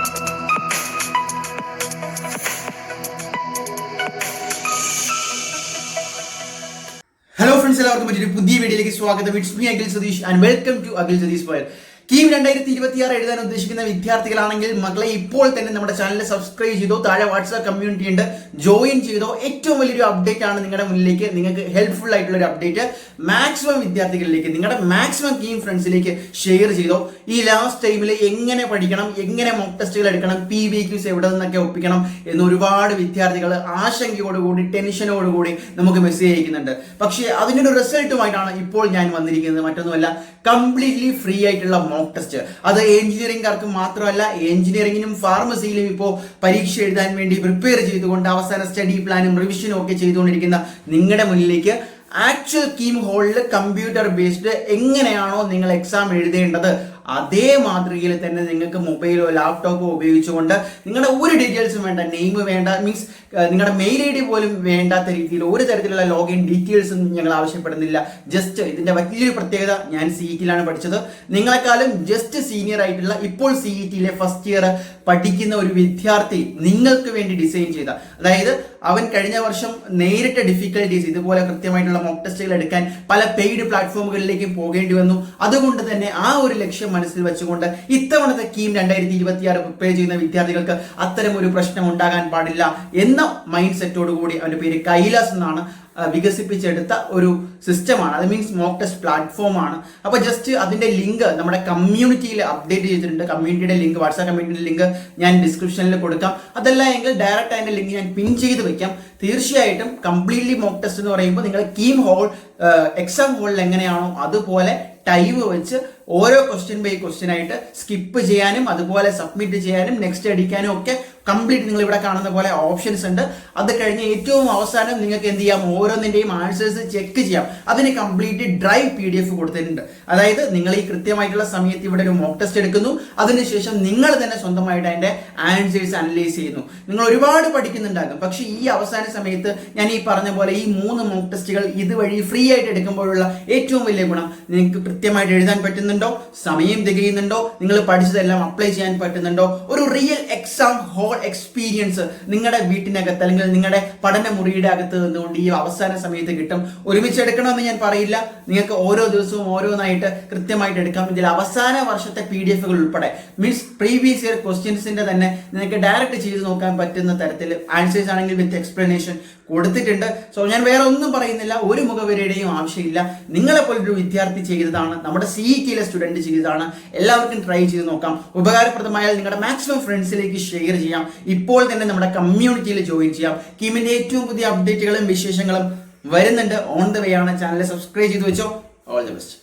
Hello friends, എല്ലാവർക്കും മറ്റൊരു പുതിയ വീഡിയോയിലേക്ക് സ്വാഗതം. It's me Akhil Satheesh and welcome to Akhil Satheesh file. KEAM 2026 എഴുതാൻ ഉദ്ദേശിക്കുന്ന വിദ്യാർത്ഥികളാണെങ്കിൽ മക്കളെ ഇപ്പോൾ തന്നെ നമ്മുടെ ചാനൽ സബ്സ്ക്രൈബ് ചെയ്തോ, താഴെ വാട്സ്ആപ്പ് കമ്മ്യൂണിറ്റി ഉണ്ട്, ജോയിൻ ചെയ്തോ. ഏറ്റവും വലിയൊരു അപ്ഡേറ്റ് ആണ് നിങ്ങളുടെ മുന്നിലേക്ക്, നിങ്ങൾക്ക് ഹെൽപ്ഫുൾ ആയിട്ടുള്ള ഒരു അപ്ഡേറ്റ് മാക്സിമം വിദ്യാർത്ഥികളിലേക്ക്, നിങ്ങളുടെ മാക്സിമം കീം ഫ്രണ്ട്സിലേക്ക് ഷെയർ ചെയ്തോ. ഈ ലാസ്റ്റ് ടൈമിൽ എങ്ങനെ പഠിക്കണം, എങ്ങനെ മോക്ക് ടെസ്റ്റുകൾ എടുക്കണം, PVQs എവിടെ നിന്നൊക്കെ ഒപ്പിക്കണം എന്ന് ഒരുപാട് വിദ്യാർത്ഥികൾ ആശങ്കയോടുകൂടി ടെൻഷനോടുകൂടി നമുക്ക് മെസ്സേജ് അയക്കുന്നുണ്ട്. പക്ഷേ അതിൻ്റെ ഒരു റിസൾട്ടുമായിട്ടാണ് ഇപ്പോൾ ഞാൻ വന്നിരിക്കുന്നത്. മറ്റൊന്നുമല്ല, കംപ്ലീറ്റ്ലി ഫ്രീ ആയിട്ടുള്ള മോക്ക് ടെസ്റ്റ്. അത് എഞ്ചിനീയറിംഗുകാർക്ക് മാത്രമല്ല, എഞ്ചിനീയറിംഗിനും ഫാർമസിയിലും ഇപ്പോൾ പരീക്ഷ എഴുതാൻ വേണ്ടി പ്രിപ്പയർ ചെയ്തുകൊണ്ട് അവസാന സ്റ്റഡി പ്ലാനും റിവിഷനും ഒക്കെ ചെയ്തുകൊണ്ടിരിക്കുന്ന നിങ്ങളുടെ മുന്നിലേക്ക് ആക്ച്വൽ കീം ഹോളിൽ കമ്പ്യൂട്ടർ ബേസ്ഡ് എങ്ങനെയാണോ നിങ്ങൾ എക്സാം എഴുതേണ്ടത് അതേ മാതൃകയിൽ തന്നെ നിങ്ങൾക്ക് മൊബൈലോ ലാപ്ടോപ്പോ ഉപയോഗിച്ചുകൊണ്ട് നിങ്ങളുടെ ഒരു ഡീറ്റെയിൽസും വേണ്ട, നെയിം വേണ്ട, മീൻസ് നിങ്ങളുടെ മെയിൽ ID പോലും വേണ്ടാത്ത രീതിയിൽ ഒരു തരത്തിലുള്ള ലോഗിൻ ഡീറ്റെയിൽസും ഞങ്ങൾ ആവശ്യപ്പെടുന്നില്ല. ജസ്റ്റ് ഇതിന്റെ വലിയൊരു പ്രത്യേകത, ഞാൻ CET-ലാണ് പഠിച്ചത്. നിങ്ങളെക്കാളും ജസ്റ്റ് സീനിയർ ആയിട്ടുള്ള, ഇപ്പോൾ CET-ലെ ഫസ്റ്റ് ഇയർ പഠിക്കുന്ന ഒരു വിദ്യാർത്ഥി നിങ്ങൾക്ക് വേണ്ടി ഡിസൈൻ ചെയ്ത, അതായത് അവൻ കഴിഞ്ഞ വർഷം നേരിട്ട ഡിഫിക്കൽട്ടീസ്, ഇതുപോലെ കൃത്യമായിട്ടുള്ള മോക്ക് ടെസ്റ്റുകൾ എടുക്കാൻ പല പെയ്ഡ് പ്ലാറ്റ്ഫോമുകളിലേക്ക് പോകേണ്ടി വന്നു. അതുകൊണ്ട് തന്നെ ആ ഒരു ലക്ഷ്യം മനസ്സിൽ വെച്ചുകൊണ്ട് ഇത്തവണത്തെ കീം 2026 പ്രിപ്പയർ ചെയ്യുന്ന വിദ്യാർത്ഥികൾക്ക് അത്തരം ഒരു പ്രശ്നം ഉണ്ടാകാൻ പാടില്ല എന്ന മൈൻഡ് സെറ്റോടു കൂടി, അവന്റെ പേര് കൈലാസ് എന്നാണ്, വികസിപ്പിച്ചെടുത്ത ഒരു സിസ്റ്റമാണ്. അത് മീൻസ് മോക്ക് ടെസ്റ്റ് പ്ലാറ്റ്ഫോമാണ്. അപ്പൊ ജസ്റ്റ് അതിന്റെ ലിങ്ക് നമ്മുടെ കമ്മ്യൂണിറ്റിയിൽ അപ്ഡേറ്റ് ചെയ്തിട്ടുണ്ട്. കമ്മ്യൂണിറ്റിയുടെ ലിങ്ക്, വാട്സാപ്പ് കമ്മ്യൂണിറ്റിയുടെ ലിങ്ക് ഞാൻ ഡിസ്ക്രിപ്ഷനിൽ കൊടുക്കാം. അതല്ല എങ്കിൽ ഡയറക്റ്റ് അതിന്റെ ലിങ്ക് ഞാൻ പിൻ ചെയ്ത് വെക്കാം. തീർച്ചയായിട്ടും കംപ്ലീറ്റ്ലി മോക്ക് ടെസ്റ്റ് എന്ന് പറയുമ്പോൾ നിങ്ങൾ കീം ഹോൾ എക്സാം ഹോളിൽ എങ്ങനെയാണോ അതുപോലെ ടൈം വെച്ച് ഓരോ ക്വസ്റ്റ്യൻ ബൈ ക്വസ്റ്റ്യൻ ആയിട്ട് സ്കിപ്പ് ചെയ്യാനും അതുപോലെ സബ്മിറ്റ് ചെയ്യാനും നെക്സ്റ്റ് അടിക്കാനും ഒക്കെ കംപ്ലീറ്റ് നിങ്ങൾ ഇവിടെ കാണുന്ന പോലെ ഓപ്ഷൻസ് ഉണ്ട്. അത് കഴിഞ്ഞ് ഏറ്റവും അവസാനം നിങ്ങൾക്ക് എന്ത് ചെയ്യാം, ഓരോന്നിന്റെയും ആൻസേഴ്സ് ചെക്ക് ചെയ്യാം. അതിന് കംപ്ലീറ്റ് ഡ്രൈവ് PDF കൊടുത്തിട്ടുണ്ട്. അതായത് നിങ്ങൾ ഈ കൃത്യമായിട്ടുള്ള സമയത്ത് ഇവിടെ ഒരു മോക്ക് ടെസ്റ്റ് എടുക്കുന്നു, അതിനുശേഷം നിങ്ങൾ തന്നെ സ്വന്തമായിട്ട് അതിന്റെ ആൻസേഴ്സ് അനലൈസ് ചെയ്യുന്നു. നിങ്ങൾ ഒരുപാട് പഠിക്കുന്നുണ്ടാകും, പക്ഷെ ഈ അവസാന സമയത്ത് ഞാൻ ഈ പറഞ്ഞ പോലെ ഈ 3 മോക്ക് ടെസ്റ്റുകൾ ഇതുവഴി ഫ്രീ ആയിട്ട് എടുക്കുമ്പോഴുള്ള ഏറ്റവും വലിയ ഗുണം, നിങ്ങൾക്ക് കൃത്യമായിട്ട് എഴുതാൻ പറ്റുന്നുണ്ടോ, സമയം തികയുന്നുണ്ടോ, നിങ്ങൾ പഠിച്ചതെല്ലാം അപ്ലൈ ചെയ്യാൻ പറ്റുന്നുണ്ടോ, ഒരു റിയൽ എക്സാം ഹോൾ എക്സ്പീരിയൻസ് നിങ്ങളുടെ വീട്ടിനകത്ത് അല്ലെങ്കിൽ നിങ്ങളുടെ പഠന മുറിയുടെ അകത്ത് നിന്നുകൊണ്ട് ഈ അവസാന സമയത്ത് കിട്ടും. ഒരുമിച്ച് എടുക്കണമെന്ന് ഞാൻ പറയില്ല, നിങ്ങൾക്ക് ഓരോ ദിവസവും ഓരോന്നായിട്ട് കൃത്യമായിട്ട് എടുക്കാം. ഇതിൽ അവസാന വർഷത്തെ PDF-കൾ ഉൾപ്പെടെ, മീൻസ് പ്രീവിയസ് ഇയർ ക്വസ്റ്റ്യൻസിന്റെ തന്നെ നിങ്ങൾക്ക് ഡയറക്റ്റ് ചെയ്ത് നോക്കാൻ പറ്റുന്ന തരത്തിൽ ആൻസേഴ്സ് ആണെങ്കിൽ വിത്ത് എക്സ്പ്ലനേഷൻ കൊടുത്തിട്ടുണ്ട്. സോ ഞാൻ വേറെ ഒന്നും പറയുന്നില്ല, ഒരു മുഖവരയുടെയും ആവശ്യമില്ല. നിങ്ങളെപ്പോലൊരു വിദ്യാർത്ഥി ചെയ്തതാണ്, നമ്മുടെ CET-ലെ സ്റ്റുഡന്റ് ചെയ്തതാണ്. എല്ലാവർക്കും ട്രൈ ചെയ്ത് നോക്കാം. ഉപകാരപ്രദമായാൽ നിങ്ങളുടെ മാക്സിമം ഫ്രണ്ട്സിലേക്ക് ഷെയർ ചെയ്യാം. ഇപ്പോൾ തന്നെ നമ്മുടെ കമ്മ്യൂണിറ്റിയിൽ ജോയിൻ ചെയ്യാം. കീമിന്റെ ഏറ്റവും പുതിയ അപ്ഡേറ്റുകളും വിശേഷങ്ങളും വരുന്നുണ്ട്, ഓൺ ദ വേ ആണ്. ചാനൽ സബ്സ്ക്രൈബ് ചെയ്ത് വെച്ചോ. All the best.